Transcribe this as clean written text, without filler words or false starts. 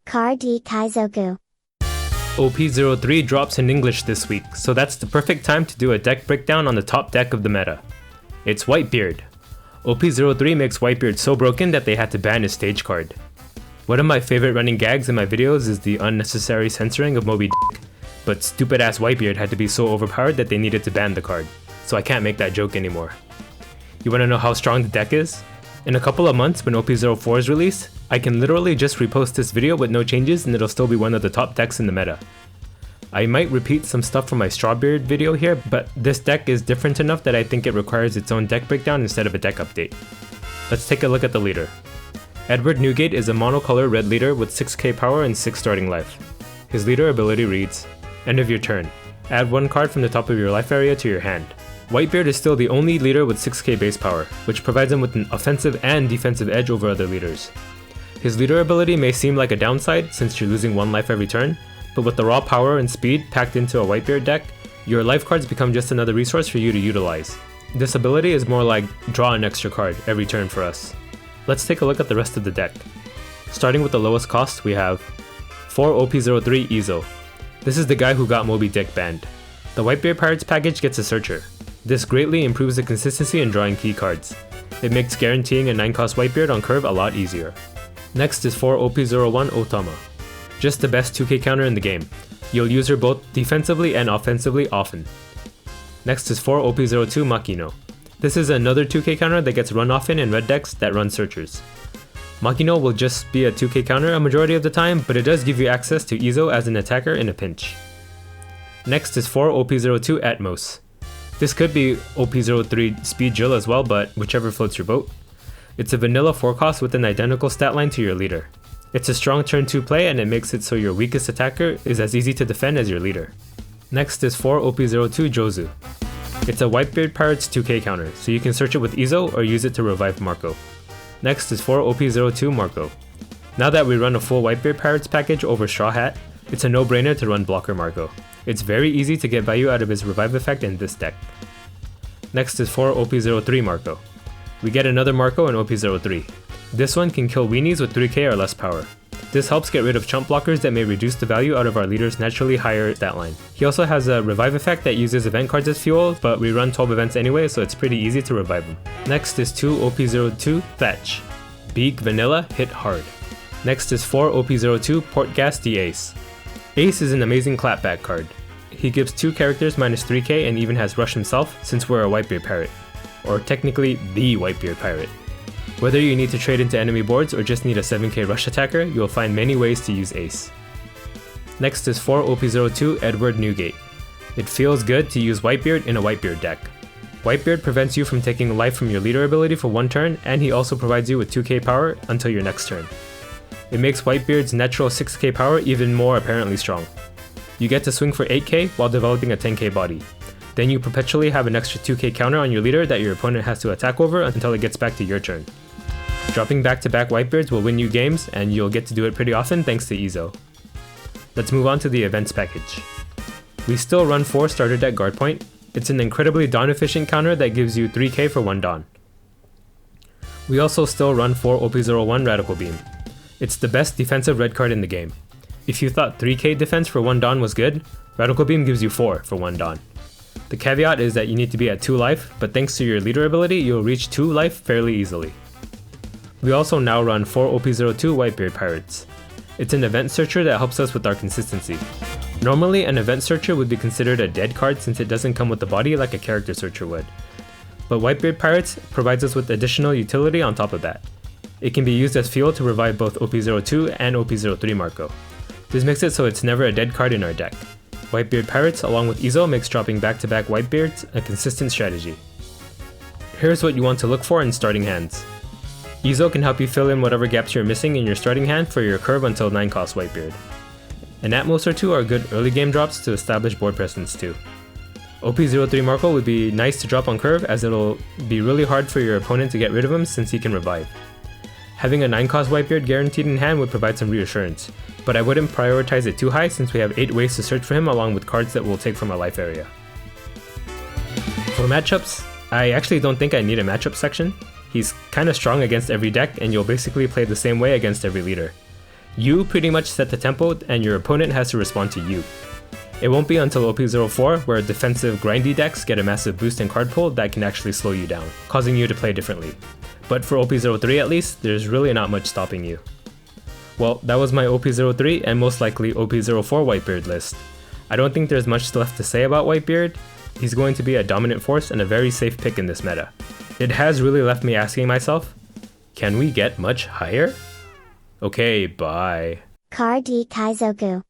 Kar di Kaizoku. OP03 drops in English this week, so that's the perfect time to do a deck breakdown on the top deck of the meta. It's Whitebeard. OP03 makes Whitebeard so broken that they had to ban his stage card. One of my favorite running gags in my videos is the unnecessary censoring of Moby Dick, but stupid ass Whitebeard had to be so overpowered that they needed to ban the card, so I can't make that joke anymore. You wanna know how strong the deck is? In a couple of months when OP04 is released, I can literally just repost this video with no changes and it'll still be one of the top decks in the meta. I might repeat some stuff from my Strawbeard video here, but this deck is different enough that I think it requires its own deck breakdown instead of a deck update. Let's take a look at the leader. Edward Newgate is a monocolor red leader with 6k power and 6 starting life. His leader ability reads, end of your turn. Add 1 card from the top of your life area to your hand. Whitebeard is still the only leader with 6k base power, which provides him with an offensive and defensive edge over other leaders. His leader ability may seem like a downside since you're losing 1 life every turn, but with the raw power and speed packed into a Whitebeard deck, your life cards become just another resource for you to utilize. This ability is more like draw an extra card every turn for us. Let's take a look at the rest of the deck. Starting with the lowest cost, we have 4 OP03 Izo. This is the guy who got Moby Dick banned. The Whitebeard Pirates package gets a Searcher. This greatly improves the consistency in drawing key cards. It makes guaranteeing a 9-cost Whitebeard on curve a lot easier. Next is 4 OP01 Otama. Just the best 2k counter in the game. You'll use her both defensively and offensively often. Next is 4 OP02 Makino. This is another 2k counter that gets run often in red decks that run Searchers. Makino will just be a 2k counter a majority of the time, but it does give you access to Izo as an attacker in a pinch. Next is 4 OP02 Atmos. This could be OP03 Speed Jill as well, but whichever floats your boat. It's a vanilla 4-cost with an identical stat line to your leader. It's a strong turn 2 play and it makes it so your weakest attacker is as easy to defend as your leader. Next is 4 OP02 Jozu. It's a Whitebeard Pirates 2k counter, so you can search it with Izo or use it to revive Marco. Next is 4 OP02 Marco. Now that we run a full Whitebeard Pirates package over Straw Hat, it's a no-brainer to run Blocker Marco. It's very easy to get value out of his revive effect in this deck. Next is 4 OP03 Marco. We get another Marco in OP03. This one can kill weenies with 3k or less power. This helps get rid of chump blockers that may reduce the value out of our leader's naturally higher stat line. He also has a revive effect that uses event cards as fuel, but we run 12 events anyway, so it's pretty easy to revive him. Next is 2 OP02 Thatch. Beak Vanilla, hit hard. Next is 4 OP02 Portgas the Ace. Ace is an amazing clapback card. He gives 2 characters minus 3k and even has Rush himself since we're a Whitebeard Pirate. Or technically, the Whitebeard Pirate. Whether you need to trade into enemy boards or just need a 7k Rush attacker, you will find many ways to use Ace. Next is 4 OP02 Edward Newgate. It feels good to use Whitebeard in a Whitebeard deck. Whitebeard prevents you from taking life from your leader ability for 1 turn, and he also provides you with 2k power until your next turn. It makes Whitebeard's natural 6k power even more apparently strong. You get to swing for 8k while developing a 10k body. Then you perpetually have an extra 2k counter on your leader that your opponent has to attack over until it gets back to your turn. Dropping back-to-back Whitebeards will win you games, and you'll get to do it pretty often thanks to Izo. Let's move on to the events package. We still run 4 starter deck guard point. It's an incredibly Dawn efficient counter that gives you 3k for 1 Dawn. We also still run 4 OP01 Radical Beam. It's the best defensive red card in the game. If you thought 3k defense for 1 Dawn was good, Radical Beam gives you 4 for 1 Dawn. The caveat is that you need to be at 2 life, but thanks to your leader ability, you'll reach 2 life fairly easily. We also now run 4 OP02 Whitebeard Pirates. It's an event searcher that helps us with our consistency. Normally, an event searcher would be considered a dead card since it doesn't come with the body like a character searcher would. But Whitebeard Pirates provides us with additional utility on top of that. It can be used as fuel to revive both OP02 and OP03 Marco. This makes it so it's never a dead card in our deck. Whitebeard Pirates along with Izo makes dropping back-to-back Whitebeards a consistent strategy. Here's what you want to look for in starting hands. Izo can help you fill in whatever gaps you're missing in your starting hand for your curve until 9-cost Whitebeard. An Atmos or 2 are good early game drops to establish board presence too. OP03 Marco would be nice to drop on curve as it'll be really hard for your opponent to get rid of him since he can revive. Having a 9-cost Whitebeard guaranteed in hand would provide some reassurance, but I wouldn't prioritize it too high since we have 8 ways to search for him along with cards that we'll take from our life area. For matchups, I actually don't think I need a matchup section. He's kinda strong against every deck and you'll basically play the same way against every leader. You pretty much set the tempo and your opponent has to respond to you. It won't be until OP04 where defensive grindy decks get a massive boost in card pull that can actually slow you down, causing you to play differently. But for OP03 at least, there's really not much stopping you. Well, that was my OP03 and most likely OP04 Whitebeard list. I don't think there's much left to say about Whitebeard. He's going to be a dominant force and a very safe pick in this meta. It has really left me asking myself, can we get much higher? Okay, bye. Car D Kaizoku.